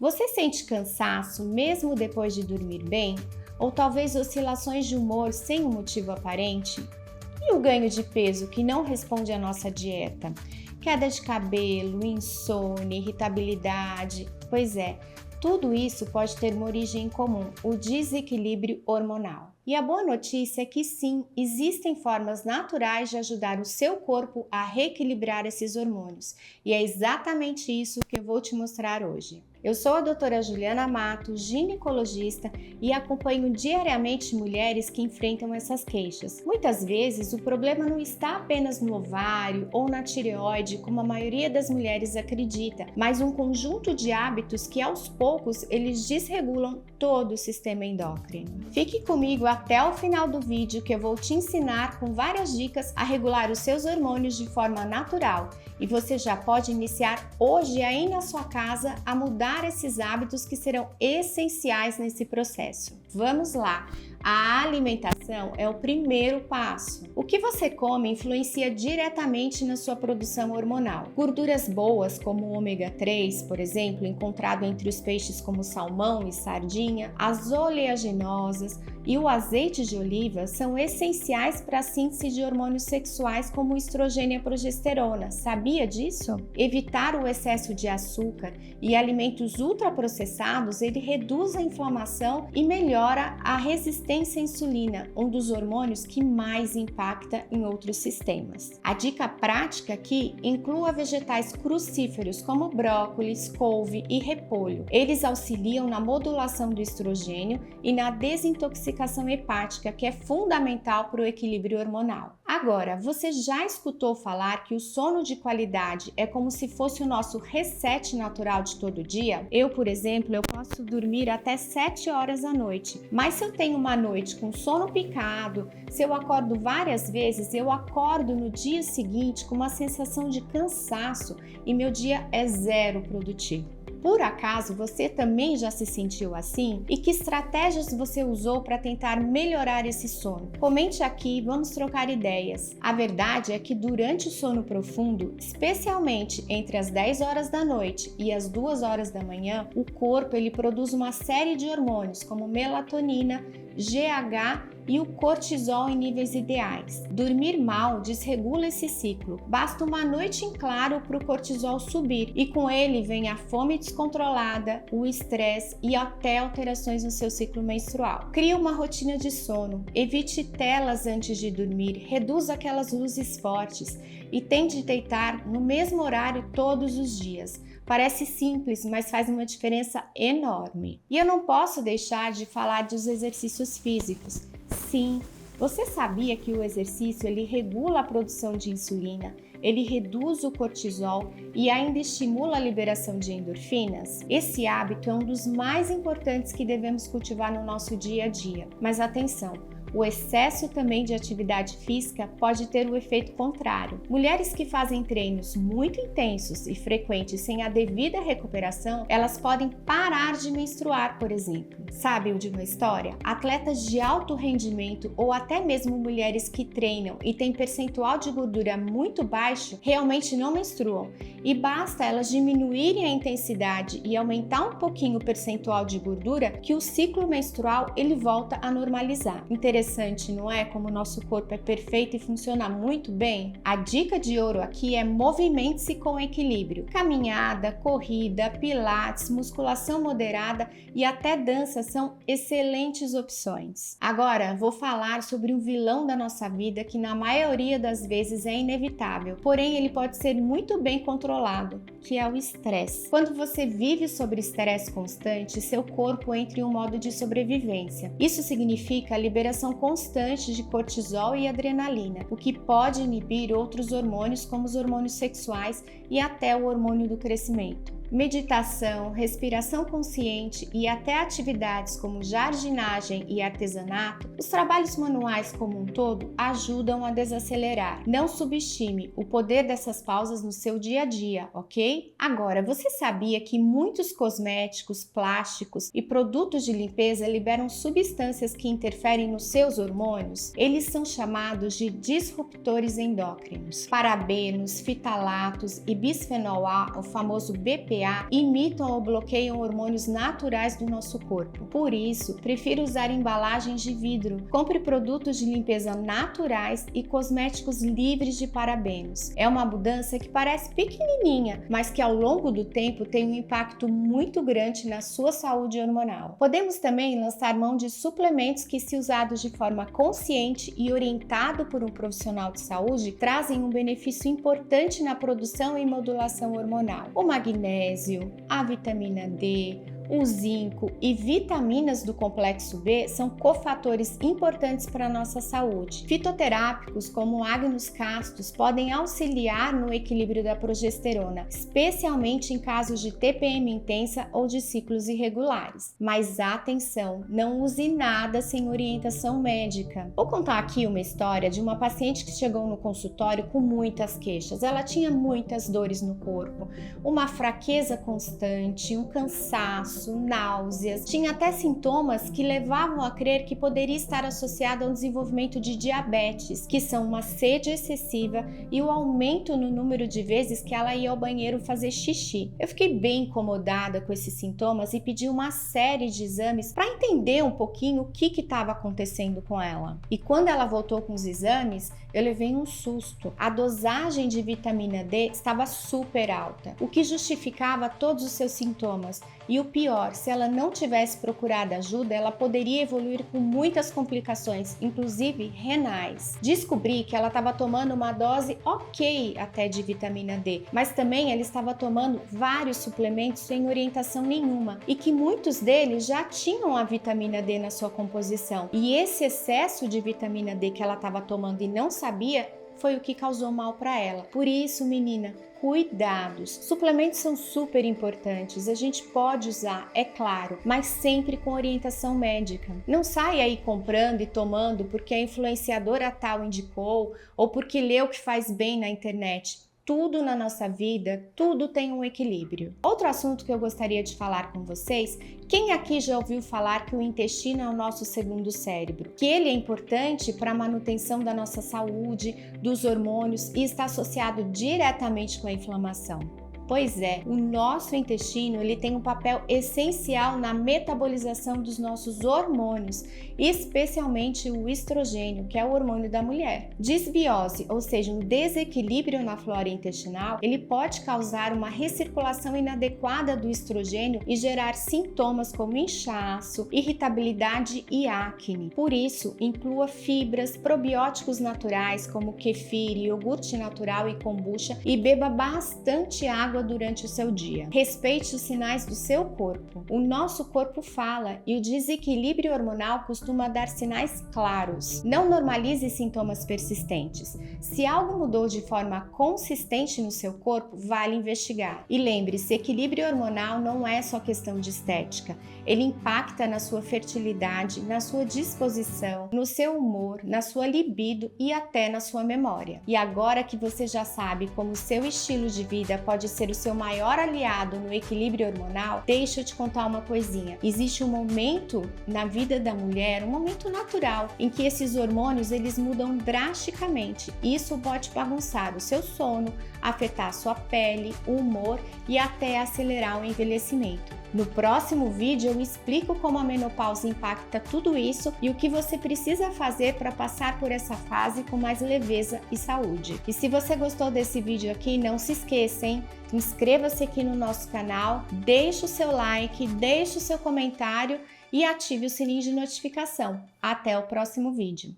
Você sente cansaço mesmo depois de dormir bem? Ou talvez oscilações de humor sem um motivo aparente? E o ganho de peso que não responde à nossa dieta? Queda de cabelo, insônia, irritabilidade? Pois é, tudo isso pode ter uma origem em comum, o desequilíbrio hormonal. E a boa notícia é que sim, existem formas naturais de ajudar o seu corpo a reequilibrar esses hormônios. E é exatamente isso que eu vou te mostrar hoje. Eu sou a doutora Juliana Mato, ginecologista, e acompanho diariamente mulheres que enfrentam essas queixas. Muitas vezes o problema não está apenas no ovário ou na tireoide, como a maioria das mulheres acredita, mas um conjunto de hábitos que aos poucos eles desregulam todo o sistema endócrino. Fique comigo até o final do vídeo que eu vou te ensinar com várias dicas a regular os seus hormônios de forma natural, e você já pode iniciar hoje aí na sua casa a mudar esses hábitos que serão essenciais nesse processo. Vamos lá! A alimentação é o primeiro passo. O que você come influencia diretamente na sua produção hormonal. Gorduras boas, como o ômega 3, por exemplo, encontrado entre os peixes como salmão e sardinha, as oleaginosas e o azeite de oliva são essenciais para a síntese de hormônios sexuais como o estrogênio e a progesterona. Sabia disso? Evitar o excesso de açúcar e alimentos ultraprocessados, ele reduz a inflamação e melhora a resistência à insulina, um dos hormônios que mais impacta em outros sistemas. A dica prática aqui inclua vegetais crucíferos como brócolis, couve e repolho. Eles auxiliam na modulação do estrogênio e na desintoxicação hepática, que é fundamental para o equilíbrio hormonal. Agora, você já escutou falar que o sono de qualidade é como se fosse o nosso reset natural de todo dia? Eu, por exemplo, eu posso dormir até 7 horas à noite, mas se eu tenho uma noite com sono picado, se eu acordo várias vezes, eu acordo no dia seguinte com uma sensação de cansaço e meu dia é zero produtivo. Por acaso você também já se sentiu assim? E que estratégias você usou para tentar melhorar esse sono? Comente aqui e vamos trocar ideias. A verdade é que durante o sono profundo, especialmente entre as 10 horas da noite e as 2 horas da manhã, o corpo ele produz uma série de hormônios como melatonina, GH e o cortisol em níveis ideais. Dormir mal desregula esse ciclo. Basta uma noite em claro para o cortisol subir e com ele vem a fome descontrolada, o estresse e até alterações no seu ciclo menstrual. Crie uma rotina de sono, evite telas antes de dormir, reduza aquelas luzes fortes e tente deitar no mesmo horário todos os dias. Parece simples, mas faz uma diferença enorme. E eu não posso deixar de falar dos exercícios físicos. Sim, você sabia que o exercício ele regula a produção de insulina, ele reduz o cortisol e ainda estimula a liberação de endorfinas? Esse hábito é um dos mais importantes que devemos cultivar no nosso dia a dia. Mas atenção! O excesso também de atividade física pode ter o efeito contrário. Mulheres que fazem treinos muito intensos e frequentes sem a devida recuperação, elas podem parar de menstruar, por exemplo. Sabe de uma história? Atletas de alto rendimento ou até mesmo mulheres que treinam e têm percentual de gordura muito baixo, realmente não menstruam. E basta elas diminuírem a intensidade e aumentar um pouquinho o percentual de gordura que o ciclo menstrual ele volta a normalizar. Interessante, não é? Como o nosso corpo é perfeito e funciona muito bem? A dica de ouro aqui é movimente-se com equilíbrio. Caminhada, corrida, pilates, musculação moderada e até dança são excelentes opções. Agora, vou falar sobre um vilão da nossa vida que na maioria das vezes é inevitável, porém ele pode ser muito bem controlado, que é o estresse. Quando você vive sob estresse constante, seu corpo entra em um modo de sobrevivência. Isso significa a liberação constante de cortisol e adrenalina, o que pode inibir outros hormônios como os hormônios sexuais e até o hormônio do crescimento. Meditação, respiração consciente e até atividades como jardinagem e artesanato, os trabalhos manuais como um todo ajudam a desacelerar. Não subestime o poder dessas pausas no seu dia a dia, ok? Agora, você sabia que muitos cosméticos, plásticos e produtos de limpeza liberam substâncias que interferem nos seus hormônios? Eles são chamados de disruptores endócrinos. Parabenos, fitalatos e bisfenol A, o famoso BPA, HPA imitam ou bloqueiam hormônios naturais do nosso corpo. Por isso, prefiro usar embalagens de vidro. Compre produtos de limpeza naturais e cosméticos livres de parabenos. É uma mudança que parece pequenininha, mas que ao longo do tempo tem um impacto muito grande na sua saúde hormonal. Podemos também lançar mão de suplementos que, se usados de forma consciente e orientado por um profissional de saúde, trazem um benefício importante na produção e modulação hormonal. O magnésio, a vitamina D, o zinco e vitaminas do complexo B são cofatores importantes para a nossa saúde. Fitoterápicos como Agnus castus podem auxiliar no equilíbrio da progesterona, especialmente em casos de TPM intensa ou de ciclos irregulares. Mas atenção, não use nada sem orientação médica. Vou contar aqui uma história de uma paciente que chegou no consultório com muitas queixas. Ela tinha muitas dores no corpo, uma fraqueza constante, um cansaço, náuseas, tinha até sintomas que levavam a crer que poderia estar associado ao desenvolvimento de diabetes, que são uma sede excessiva e o aumento no número de vezes que ela ia ao banheiro fazer xixi. Eu fiquei bem incomodada com esses sintomas e pedi uma série de exames para entender um pouquinho o que estava acontecendo com ela. E quando ela voltou com os exames, eu levei um susto. A dosagem de vitamina D estava super alta, o que justificava todos os seus sintomas. E o pior, se ela não tivesse procurado ajuda, ela poderia evoluir com muitas complicações, inclusive renais. Descobri que ela estava tomando uma dose ok até de vitamina D, mas também ela estava tomando vários suplementos sem orientação nenhuma e que muitos deles já tinham a vitamina D na sua composição. E esse excesso de vitamina D que ela estava tomando e não sabia foi o que causou mal para ela. Por isso, menina, cuidados. Suplementos são super importantes, a gente pode usar, é claro, mas sempre com orientação médica. Não saia aí comprando e tomando porque a influenciadora tal indicou ou porque leu que faz bem na internet. Tudo na nossa vida, tudo tem um equilíbrio. Outro assunto que eu gostaria de falar com vocês, quem aqui já ouviu falar que o intestino é o nosso segundo cérebro? Que ele é importante para a manutenção da nossa saúde, dos hormônios e está associado diretamente com a inflamação. Pois é, o nosso intestino ele tem um papel essencial na metabolização dos nossos hormônios, especialmente o estrogênio, que é o hormônio da mulher. Desbiose, ou seja, um desequilíbrio na flora intestinal, ele pode causar uma recirculação inadequada do estrogênio e gerar sintomas como inchaço, irritabilidade e acne. Por isso, inclua fibras, probióticos naturais como kefir, iogurte natural e kombucha e beba bastante água durante o seu dia. Respeite os sinais do seu corpo. O nosso corpo fala e o desequilíbrio hormonal costuma dar sinais claros. Não normalize sintomas persistentes. Se algo mudou de forma consistente no seu corpo, vale investigar. E lembre-se, equilíbrio hormonal não é só questão de estética. Ele impacta na sua fertilidade, na sua disposição, no seu humor, na sua libido e até na sua memória. E agora que você já sabe como o seu estilo de vida pode ser o seu maior aliado no equilíbrio hormonal, deixa eu te contar uma coisinha. Existe um momento na vida da mulher, um momento natural, em que esses hormônios eles mudam drasticamente. Isso pode bagunçar o seu sono, afetar a sua pele, o humor e até acelerar o envelhecimento. No próximo vídeo eu explico como a menopausa impacta tudo isso e o que você precisa fazer para passar por essa fase com mais leveza e saúde. E se você gostou desse vídeo aqui, não se esqueça, hein? Inscreva-se aqui no nosso canal, deixe o seu like, deixe o seu comentário e ative o sininho de notificação. Até o próximo vídeo.